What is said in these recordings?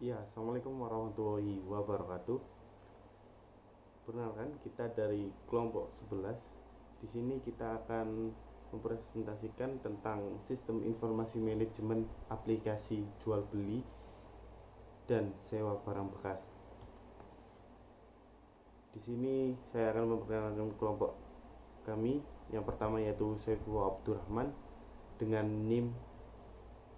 Ya, Assalamualaikum warahmatullahi wabarakatuh. Perkenalkan, kita dari kelompok 11. Di sini kita akan mempresentasikan tentang sistem informasi manajemen aplikasi jual beli dan sewa barang bekas. Di sini saya akan memperkenalkan kelompok kami. Yang pertama yaitu Saifullah Abdurrahman dengan NIM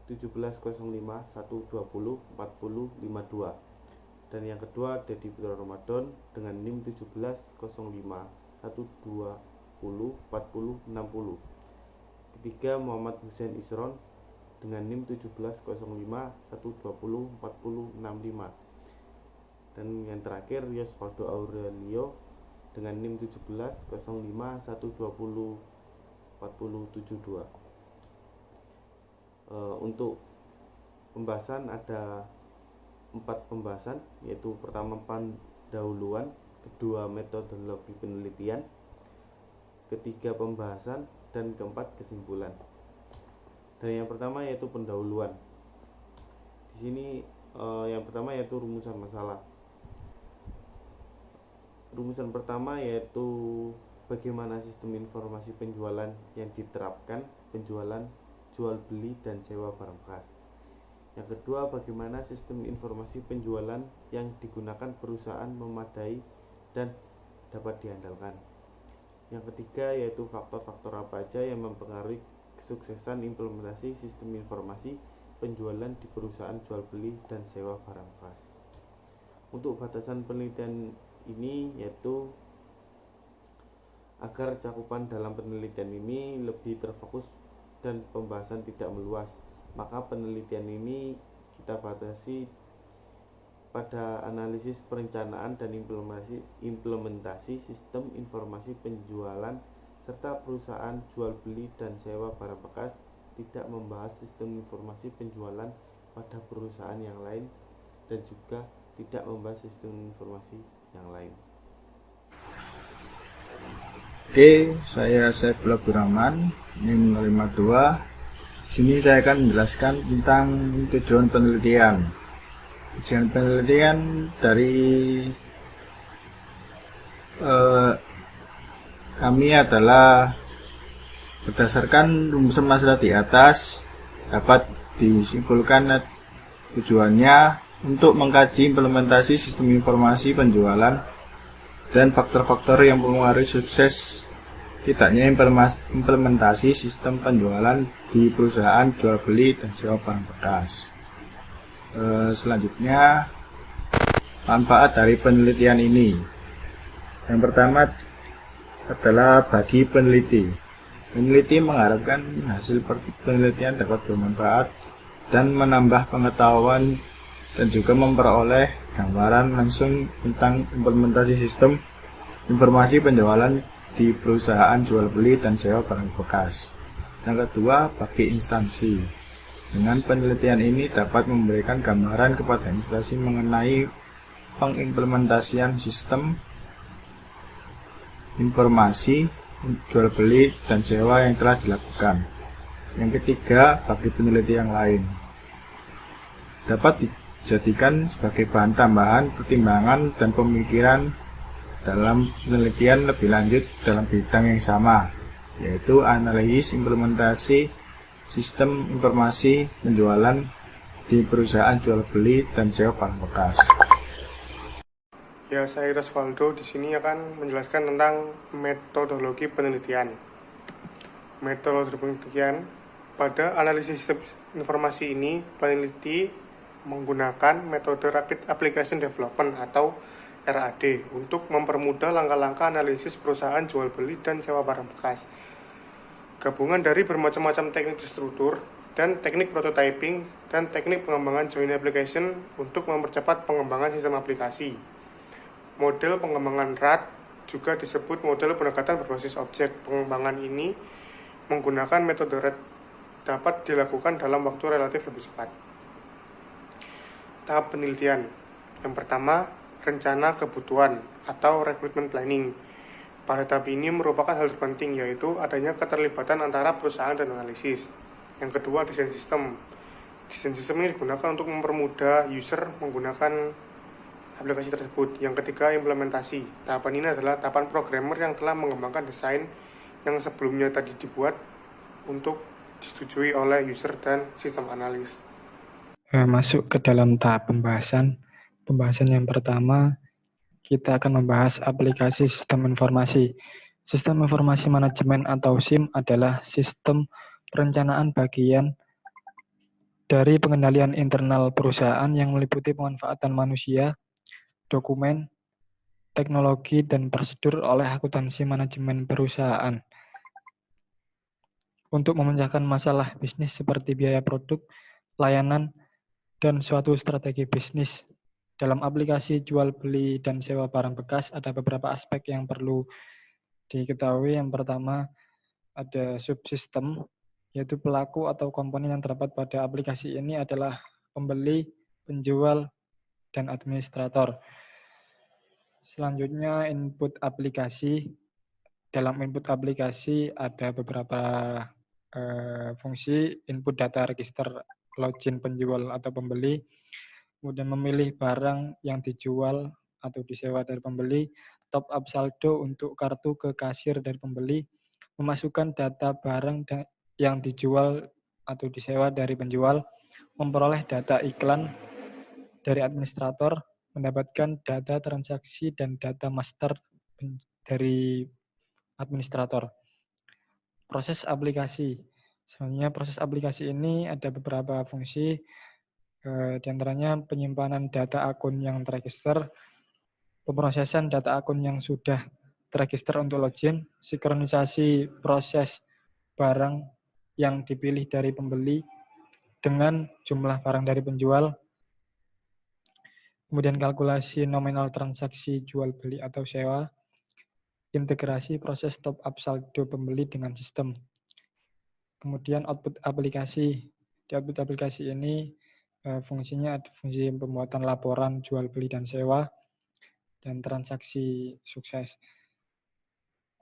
170512040552, dan yang kedua Dedi Putra Ramadan dengan NIM 170512404060. Ketiga Muhammad Husain Isron dengan NIM 170512404065, dan yang terakhir Yosvaldo Aurelio dengan NIM 170512404072. Untuk pembahasan ada 4 pembahasan, yaitu pertama pendahuluan, kedua metodologi penelitian, ketiga pembahasan, dan keempat kesimpulan. Dan yang pertama yaitu pendahuluan. Di sini yang pertama yaitu rumusan masalah. Rumusan pertama yaitu bagaimana sistem informasi penjualan yang diterapkan penjualan, jual beli, dan sewa barang bekas. Yang kedua, bagaimana sistem informasi penjualan yang digunakan perusahaan memadai dan dapat diandalkan. Yang ketiga yaitu faktor-faktor apa aja yang mempengaruhi kesuksesan implementasi sistem informasi penjualan di perusahaan jual beli dan sewa barang bekas. Untuk batasan penelitian ini yaitu agar cakupan dalam penelitian ini lebih terfokus dan pembahasan tidak meluas, maka penelitian ini kita batasi pada analisis perencanaan dan implementasi sistem informasi penjualan serta perusahaan jual beli dan sewa barang bekas, tidak membahas sistem informasi penjualan pada perusahaan yang lain, dan juga tidak membahas sistem informasi yang lain. Oke, saya Saifullah Abdurrahman, NIM 052. Sini saya akan menjelaskan tentang tujuan penelitian. Tujuan penelitian dari kami adalah berdasarkan rumusan masalah di atas, dapat disimpulkan tujuannya untuk mengkaji implementasi sistem informasi penjualan dan faktor-faktor yang mempengaruhi sukses tidaknya implementasi sistem penjualan di perusahaan jual beli dan sewa barang bekas. Selanjutnya, manfaat dari penelitian ini. Yang pertama adalah bagi peneliti. Peneliti mengharapkan hasil penelitian dapat bermanfaat dan menambah pengetahuan dan juga memperoleh gambaran langsung tentang implementasi sistem informasi penjualan di perusahaan jual beli dan sewa barang bekas. Yang kedua, bagi instansi. Dengan penelitian ini dapat memberikan gambaran kepada instansi mengenai pengimplementasian sistem informasi jual beli dan sewa yang telah dilakukan. Yang ketiga, bagi peneliti yang lain, dapat dijadikan sebagai bahan tambahan pertimbangan dan pemikiran dalam penelitian lebih lanjut dalam bidang yang sama, yaitu analisis implementasi sistem informasi penjualan di perusahaan jual beli dan sewa barang bekas. Ya, saya Yosvaldo di sini akan menjelaskan tentang metodologi penelitian. Metodologi penelitian pada analisis sistem informasi ini, peneliti menggunakan metode Rapid Application Development atau RAD untuk mempermudah langkah-langkah analisis perusahaan jual beli dan sewa barang bekas. Gabungan dari bermacam-macam teknik struktur dan teknik prototyping dan teknik pengembangan joint application untuk mempercepat pengembangan sistem aplikasi. Model pengembangan RAD juga disebut model pendekatan berbasis objek. Pengembangan ini menggunakan metode RAD dapat dilakukan dalam waktu relatif lebih cepat. Tahap penelitian. Yang pertama, rencana kebutuhan atau recruitment planning. Pada tahap ini merupakan hal terpenting, yaitu adanya keterlibatan antara perusahaan dan analisis. Yang kedua, desain sistem. Desain sistem ini digunakan untuk mempermudah user menggunakan aplikasi tersebut. Yang ketiga, implementasi. Tahapan ini adalah tahapan programmer yang telah mengembangkan desain yang sebelumnya tadi dibuat untuk disetujui oleh user dan sistem analis. Masuk ke dalam tahap pembahasan. Pembahasan yang pertama, kita akan membahas aplikasi sistem informasi. Sistem informasi manajemen atau SIM adalah sistem perencanaan bagian dari pengendalian internal perusahaan yang meliputi pemanfaatan manusia, dokumen, teknologi, dan prosedur oleh akuntansi manajemen perusahaan untuk memecahkan masalah bisnis seperti biaya produk, layanan, dan suatu strategi bisnis. Dalam aplikasi jual beli dan sewa barang bekas ada beberapa aspek yang perlu diketahui. Yang pertama ada subsistem, yaitu pelaku atau komponen yang terdapat pada aplikasi ini adalah pembeli, penjual, dan administrator. Selanjutnya input aplikasi. Dalam input aplikasi ada beberapa fungsi: input data register login penjual atau pembeli, kemudian memilih barang yang dijual atau disewa dari pembeli, top up saldo untuk kartu ke kasir dari pembeli, memasukkan data barang yang dijual atau disewa dari penjual, memperoleh data iklan dari administrator, mendapatkan data transaksi dan data master dari administrator. Proses aplikasi. Sebenarnya proses aplikasi ini ada beberapa fungsi, di antaranya penyimpanan data akun yang terregister, pemrosesan data akun yang sudah terregister untuk login, sinkronisasi proses barang yang dipilih dari pembeli dengan jumlah barang dari penjual, kemudian kalkulasi nominal transaksi jual beli atau sewa, integrasi proses top up saldo pembeli dengan sistem. Kemudian output aplikasi. Di output aplikasi ini fungsinya ada fungsi pembuatan laporan jual beli dan sewa dan transaksi sukses.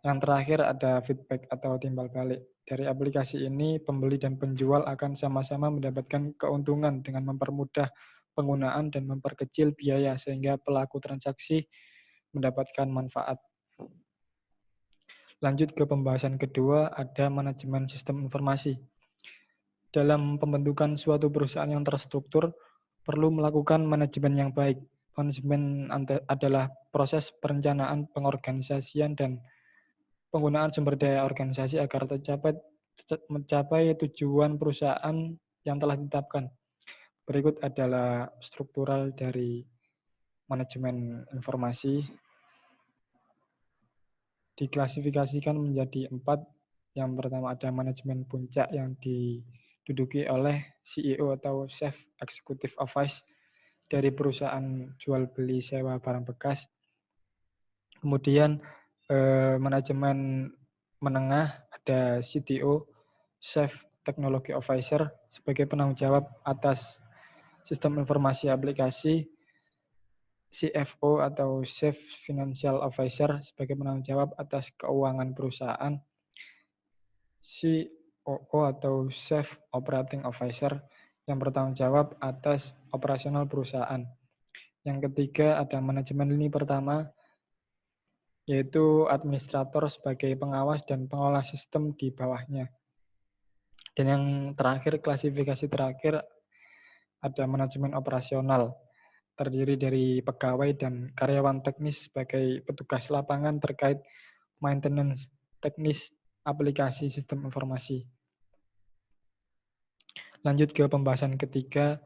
Yang terakhir ada feedback atau timbal balik. Dari aplikasi ini pembeli dan penjual akan sama-sama mendapatkan keuntungan dengan mempermudah penggunaan dan memperkecil biaya sehingga pelaku transaksi mendapatkan manfaat. Lanjut ke pembahasan kedua, ada manajemen sistem informasi. Dalam pembentukan suatu perusahaan yang terstruktur, perlu melakukan manajemen yang baik. Manajemen adalah proses perencanaan, pengorganisasian, dan penggunaan sumber daya organisasi agar mencapai tujuan perusahaan yang telah ditetapkan. Berikut adalah struktural dari manajemen informasi. Diklasifikasikan menjadi 4. Yang pertama ada manajemen puncak yang diduduki oleh CEO atau Chief Executive Office dari perusahaan jual beli sewa barang bekas. Kemudian manajemen menengah ada CTO, Chief Technology Officer sebagai penanggung jawab atas sistem informasi aplikasi, CFO atau Chief Financial Officer sebagai penanggung jawab atas keuangan perusahaan, COO atau Chief Operating Officer yang bertanggung jawab atas operasional perusahaan. Yang ketiga ada manajemen lini pertama, yaitu administrator sebagai pengawas dan pengolah sistem di bawahnya. Dan yang terakhir, klasifikasi terakhir, ada manajemen operasional, terdiri dari pegawai dan karyawan teknis sebagai petugas lapangan terkait maintenance teknis aplikasi sistem informasi. Lanjut ke pembahasan ketiga,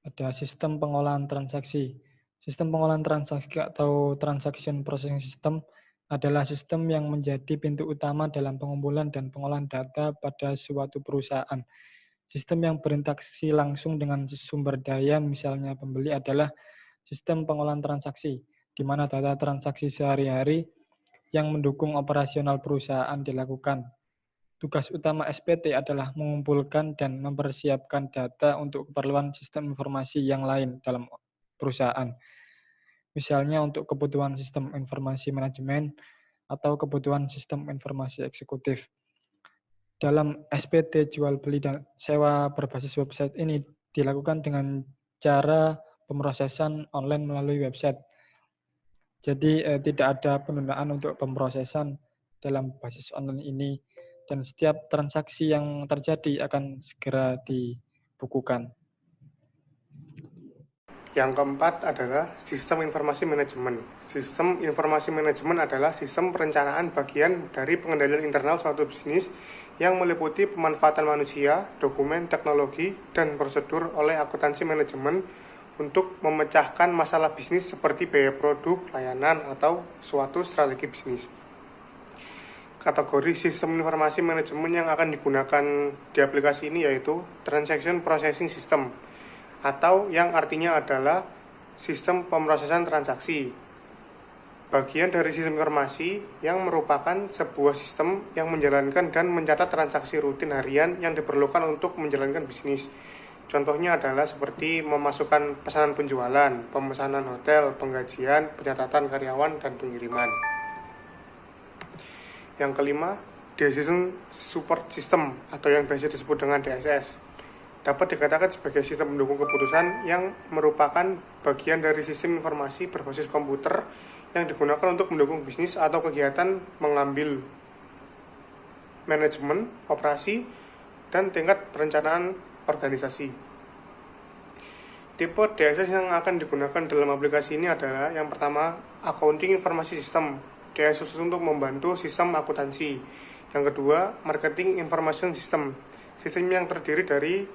ada sistem pengolahan transaksi. Sistem pengolahan transaksi atau transaction processing system adalah sistem yang menjadi pintu utama dalam pengumpulan dan pengolahan data pada suatu perusahaan. Sistem yang berinteraksi langsung dengan sumber daya, misalnya pembeli, adalah sistem pengolahan transaksi, di mana data transaksi sehari-hari yang mendukung operasional perusahaan dilakukan. Tugas utama SPT adalah mengumpulkan dan mempersiapkan data untuk keperluan sistem informasi yang lain dalam perusahaan. Misalnya untuk kebutuhan sistem informasi manajemen atau kebutuhan sistem informasi eksekutif. dalam SPT jual beli dan sewa berbasis website ini dilakukan dengan cara pemrosesan online melalui website. Jadi tidak ada penundaan untuk pemrosesan dalam basis online ini dan setiap transaksi yang terjadi akan segera dibukukan. Yang keempat adalah sistem informasi manajemen. Sistem informasi manajemen adalah sistem perencanaan bagian dari pengendalian internal suatu bisnis yang meliputi pemanfaatan manusia, dokumen, teknologi, dan prosedur oleh akuntansi manajemen untuk memecahkan masalah bisnis seperti biaya produk, layanan, atau suatu strategi bisnis. Kategori sistem informasi manajemen yang akan digunakan di aplikasi ini yaitu Transaction Processing System, atau yang artinya adalah sistem pemrosesan transaksi. Bagian dari sistem informasi yang merupakan sebuah sistem yang menjalankan dan mencatat transaksi rutin harian yang diperlukan untuk menjalankan bisnis. Contohnya adalah seperti memasukkan pesanan penjualan, pemesanan hotel, penggajian, pencatatan karyawan, dan pengiriman. Yang kelima, Decision Support System atau yang biasa disebut dengan DSS. Dapat dikatakan sebagai sistem pendukung keputusan yang merupakan bagian dari sistem informasi berbasis komputer yang digunakan untuk mendukung bisnis atau kegiatan mengambil manajemen, operasi, dan tingkat perencanaan organisasi. Tipe DSS yang akan digunakan dalam aplikasi ini adalah yang pertama, Accounting Informasi System, DSS untuk membantu sistem akuntansi. Yang kedua, Marketing Information System, sistem yang terdiri dari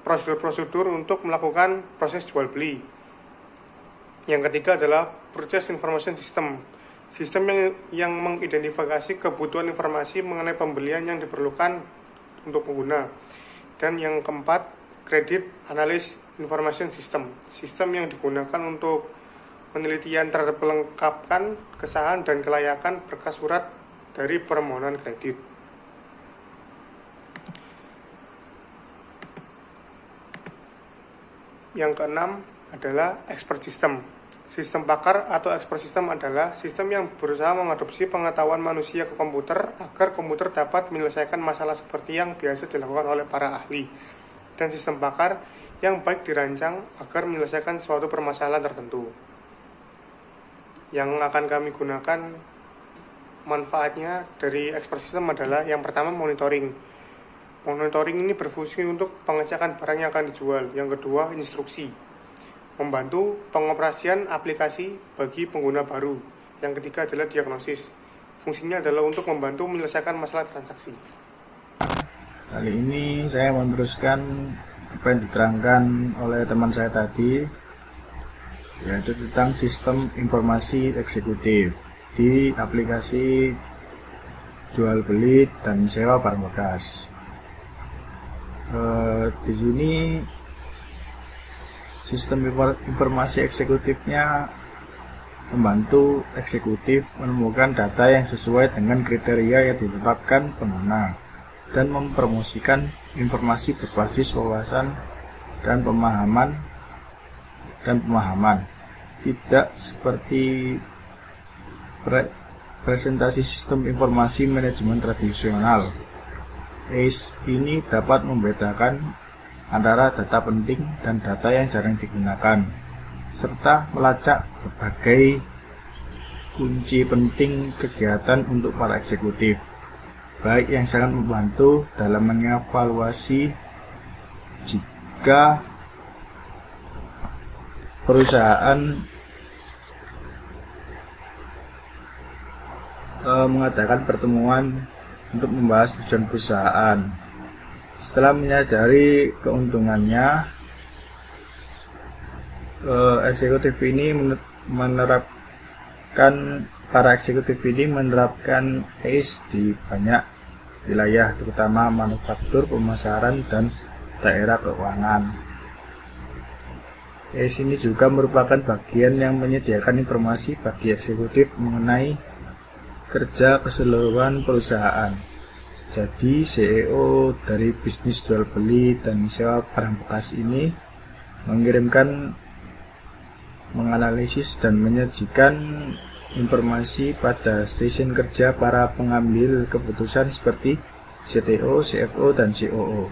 prosedur-prosedur untuk melakukan proses jual beli. Yang ketiga adalah Purchase Information System, sistem yang mengidentifikasi kebutuhan informasi mengenai pembelian yang diperlukan untuk pengguna. Dan yang keempat, Credit Analysis Information System, sistem yang digunakan untuk penelitian terhadap melengkapkan kesahan dan kelayakan berkas surat dari permohonan kredit. Yang keenam adalah Expert System. Sistem pakar atau Expert System adalah sistem yang berusaha mengadopsi pengetahuan manusia ke komputer agar komputer dapat menyelesaikan masalah seperti yang biasa dilakukan oleh para ahli. Dan sistem pakar yang baik dirancang agar menyelesaikan suatu permasalahan tertentu. Yang akan kami gunakan manfaatnya dari Expert System adalah yang pertama monitoring. Monitoring ini berfungsi untuk pengecekan barang yang akan dijual. Yang kedua, instruksi, membantu pengoperasian aplikasi bagi pengguna baru. Yang ketiga adalah diagnosis, fungsinya adalah untuk membantu menyelesaikan masalah transaksi. Kali ini saya meneruskan apa yang diterangkan oleh teman saya tadi, yaitu tentang sistem informasi eksekutif di aplikasi jual beli dan sewa barang bekas. Di sini sistem informasi eksekutifnya membantu eksekutif menemukan data yang sesuai dengan kriteria yang ditetapkan pengguna dan mempromosikan informasi berbasis wawasan dan pemahaman, tidak seperti presentasi sistem informasi manajemen tradisional. ACE ini dapat membedakan antara data penting dan data yang jarang digunakan, serta melacak berbagai kunci penting kegiatan untuk para eksekutif, baik yang sangat membantu dalam mengevaluasi jika perusahaan mengadakan pertemuan untuk membahas tujuan perusahaan. Setelah menyadari keuntungannya, para eksekutif ini menerapkan ACE di banyak wilayah, terutama manufaktur, pemasaran, dan daerah keuangan. ACE ini juga merupakan bagian yang menyediakan informasi bagi eksekutif mengenai kerja keseluruhan perusahaan. Jadi CEO dari bisnis jual beli dan sewa barang bekas ini menganalisis dan menyajikan informasi pada stasiun kerja para pengambil keputusan seperti CTO, CFO, dan COO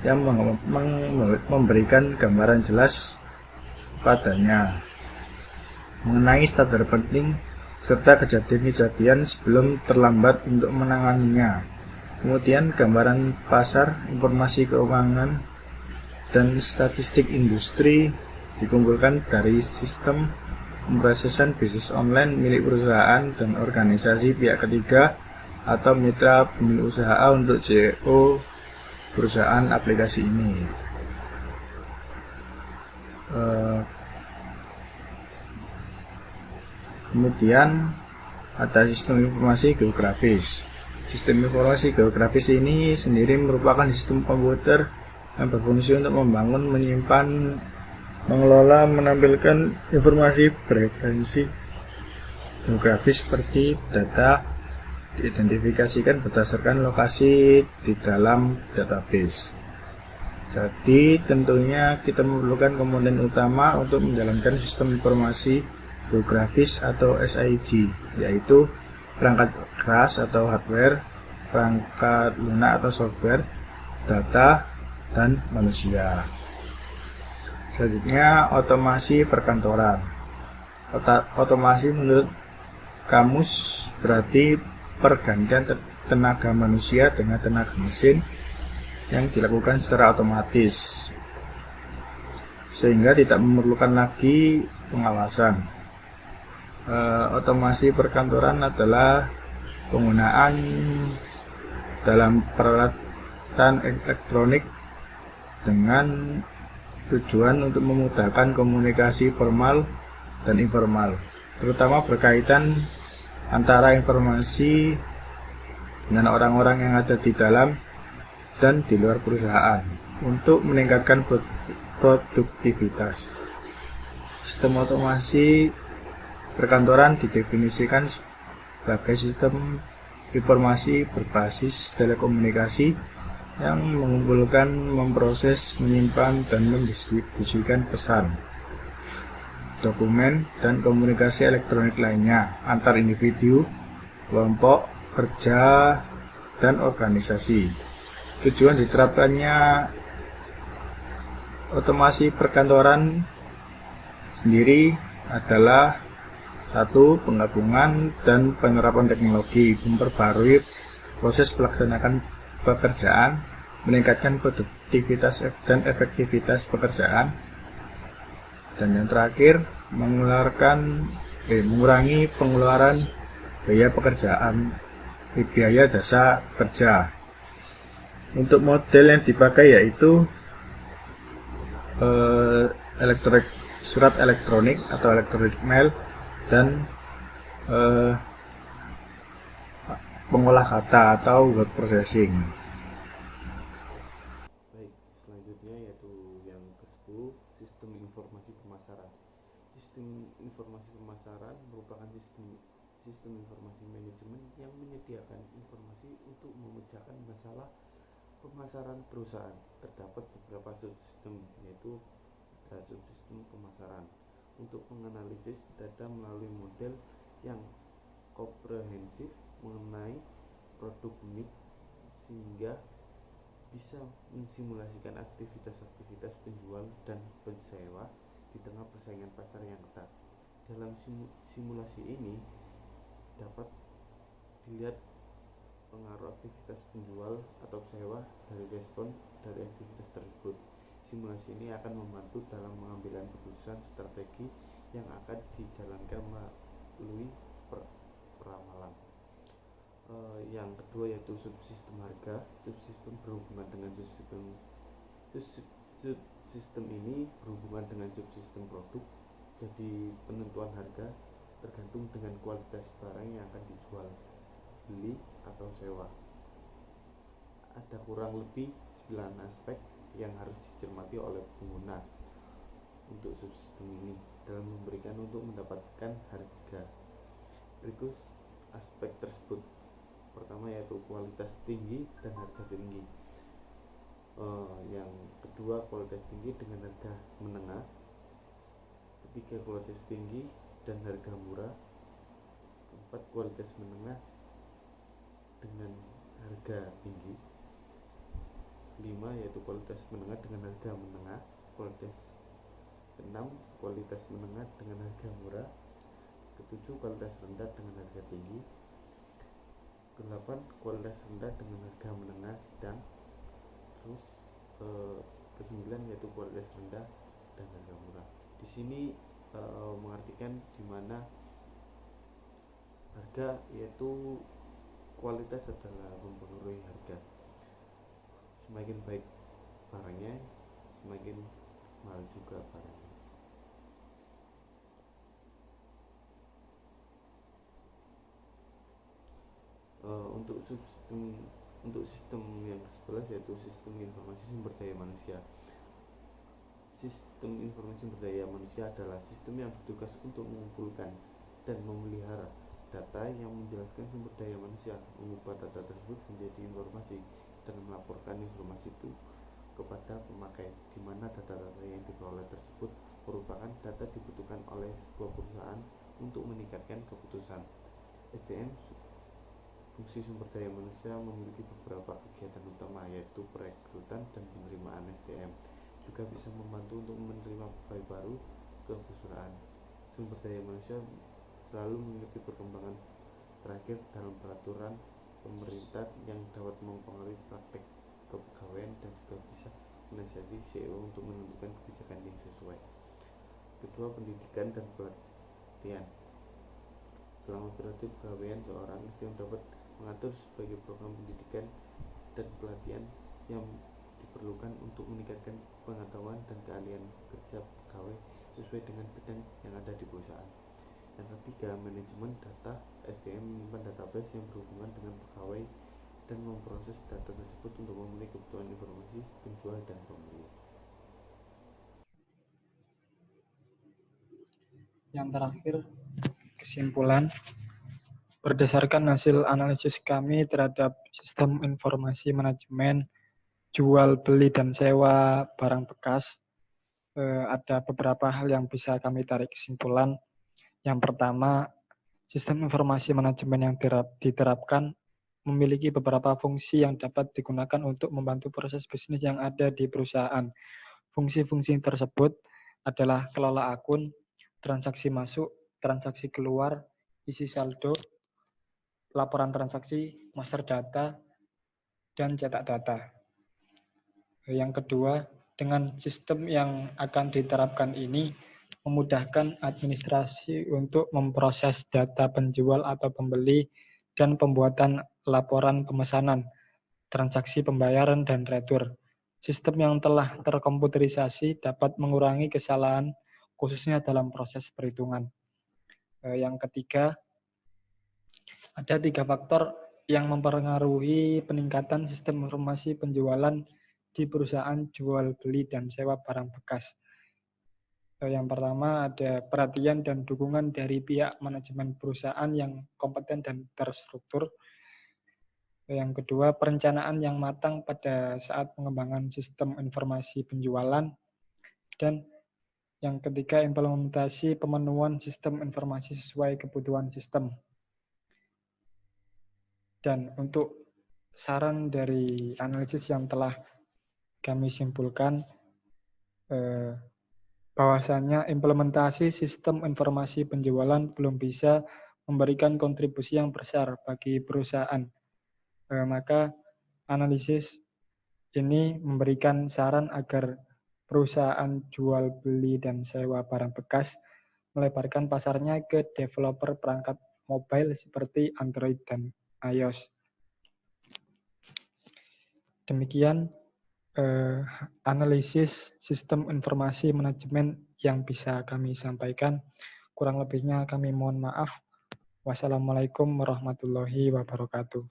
yang memberikan gambaran jelas padanya mengenai standar penting serta kejadian-kejadian sebelum terlambat untuk menanganinya. Kemudian gambaran pasar, informasi keuangan, dan statistik industri dikumpulkan dari sistem pemrosesan bisnis online milik perusahaan dan organisasi pihak ketiga atau mitra pemilik usaha untuk CEO perusahaan aplikasi ini. Kemudian ada sistem informasi geografis. Sistem informasi geografis ini sendiri merupakan sistem komputer yang berfungsi untuk membangun, menyimpan, mengelola, menampilkan informasi preferensi geografis seperti data diidentifikasikan berdasarkan lokasi di dalam database. Jadi tentunya kita memerlukan komponen utama untuk menjalankan sistem informasi geografis atau SIG, yaitu perangkat keras atau hardware, perangkat lunak atau software, data, dan manusia. Selanjutnya, otomasi perkantoran. Otomasi menurut kamus berarti pergantian tenaga manusia dengan tenaga mesin yang dilakukan secara otomatis, sehingga tidak memerlukan lagi pengawasan. Otomasi perkantoran adalah penggunaan dalam peralatan elektronik dengan tujuan untuk memudahkan komunikasi formal dan informal, terutama berkaitan antara informasi dengan orang-orang yang ada di dalam dan di luar perusahaan untuk meningkatkan produktivitas. Sistem otomasi perkantoran didefinisikan sebagai sistem informasi berbasis telekomunikasi yang mengumpulkan, memproses, menyimpan, dan mendistribusikan pesan, dokumen, dan komunikasi elektronik lainnya antar individu, kelompok, kerja, dan organisasi. Tujuan diterapkannya otomasi perkantoran sendiri adalah 1. Penggabungan dan penerapan teknologi, memperbarui proses pelaksanaan pekerjaan, meningkatkan produktivitas dan efektivitas pekerjaan, dan yang terakhir mengurangi pengeluaran biaya pekerjaan, biaya jasa kerja. Untuk model yang dipakai yaitu surat elektronik atau electronic mail dan pengolah kata atau word processing. Baik, selanjutnya yaitu yang ke-10, sistem informasi pemasaran. Sistem informasi pemasaran merupakan sistem informasi manajemen yang menyediakan informasi untuk memecahkan masalah pemasaran perusahaan. Terdapat beberapa subsistem, yaitu subsistem pemasaran untuk menganalisis data melalui model yang komprehensif mengenai produk unik sehingga bisa mensimulasikan aktivitas-aktivitas penjual dan pensewa di tengah persaingan pasar yang ketat. Dalam simulasi ini dapat dilihat pengaruh aktivitas penjual atau sewa dari respon dari aktivitas tersebut. Simulasi ini akan membantu dalam pengambilan keputusan strategi yang akan dijalankan melalui peramalan. Yang kedua yaitu subsistem harga. Subsistem berhubungan dengan subsistem ini berhubungan dengan subsistem produk. Jadi penentuan harga tergantung dengan kualitas barang yang akan dijual, beli, atau sewa. Ada kurang lebih 9 aspek yang harus dicermati oleh pengguna untuk subsistem ini dalam memberikan untuk mendapatkan harga. Berikut aspek tersebut. Pertama yaitu kualitas tinggi dan harga tinggi. Yang kedua kualitas tinggi dengan harga menengah. Ketiga kualitas tinggi dan harga murah. Keempat kualitas menengah dengan harga tinggi. 5 yaitu kualitas menengah dengan harga menengah. Kualitas 6 kualitas menengah dengan harga murah. 7 kualitas rendah dengan harga tinggi. 8 kualitas rendah dengan harga menengah sedang. Terus ke-9 yaitu kualitas rendah dan harga murah. Di sini mengartikan di mana harga yaitu kualitas adalah mempengaruhi harga. Semakin baik barangnya, semakin mahal juga barangnya. Untuk sistem yang ke-11 yaitu sistem informasi sumber daya manusia. Sistem informasi sumber daya manusia adalah sistem yang bertugas untuk mengumpulkan dan memelihara data yang menjelaskan sumber daya manusia, mengubah data tersebut menjadi informasi, dan melaporkan informasi itu kepada pemakai, di mana data-data yang diperoleh tersebut merupakan data dibutuhkan oleh sebuah perusahaan untuk meningkatkan keputusan. SDM, fungsi sumber daya manusia, memiliki beberapa kegiatan utama, yaitu perekrutan dan penerimaan SDM. Juga bisa membantu untuk menerima pegawai baru ke perusahaan. Sumber daya manusia selalu mengikuti perkembangan terakhir dalam peraturan pemerintah yang dapat mempengaruhi praktek kepegawaian dan juga bisa menasihati CEO untuk menentukan kebijakan yang sesuai. Kedua, pendidikan dan pelatihan. Selama periode kepegawaian, seorang SDM dapat mengatur sebagai program pendidikan dan pelatihan yang diperlukan untuk meningkatkan pengetahuan dan keahlian kerja pegawai sesuai dengan bidang yang ada di perusahaan. Yang ketiga, manajemen data. SDM menyimpan database yang berhubungan dengan pegawai dan memproses data tersebut untuk memenuhi kebutuhan informasi penjual dan pembeli. Yang terakhir, kesimpulan. Berdasarkan hasil analisis kami terhadap sistem informasi manajemen jual beli dan sewa barang bekas, ada beberapa hal yang bisa kami tarik kesimpulan. Yang pertama, sistem informasi manajemen yang diterapkan memiliki beberapa fungsi yang dapat digunakan untuk membantu proses bisnis yang ada di perusahaan. Fungsi-fungsi tersebut adalah kelola akun, transaksi masuk, transaksi keluar, isi saldo, laporan transaksi, master data, dan cetak data. Yang kedua, dengan sistem yang akan diterapkan ini memudahkan administrasi untuk memproses data penjual atau pembeli dan pembuatan laporan pemesanan, transaksi pembayaran, dan retur. Sistem yang telah terkomputerisasi dapat mengurangi kesalahan, khususnya dalam proses perhitungan. Yang ketiga, ada 3 faktor yang mempengaruhi peningkatan sistem informasi penjualan di perusahaan jual beli dan sewa barang bekas. Yang pertama, ada perhatian dan dukungan dari pihak manajemen perusahaan yang kompeten dan terstruktur. Yang kedua, perencanaan yang matang pada saat pengembangan sistem informasi penjualan. Dan yang ketiga, implementasi pemenuhan sistem informasi sesuai kebutuhan sistem. Dan untuk saran dari analisis yang telah kami simpulkan, bahwasanya implementasi sistem informasi penjualan belum bisa memberikan kontribusi yang besar bagi perusahaan. Maka analisis ini memberikan saran agar perusahaan jual beli dan sewa barang bekas melebarkan pasarnya ke developer perangkat mobile seperti Android dan iOS. Demikian analisis sistem informasi manajemen yang bisa kami sampaikan. Kurang lebihnya kami mohon maaf. Wassalamualaikum warahmatullahi wabarakatuh.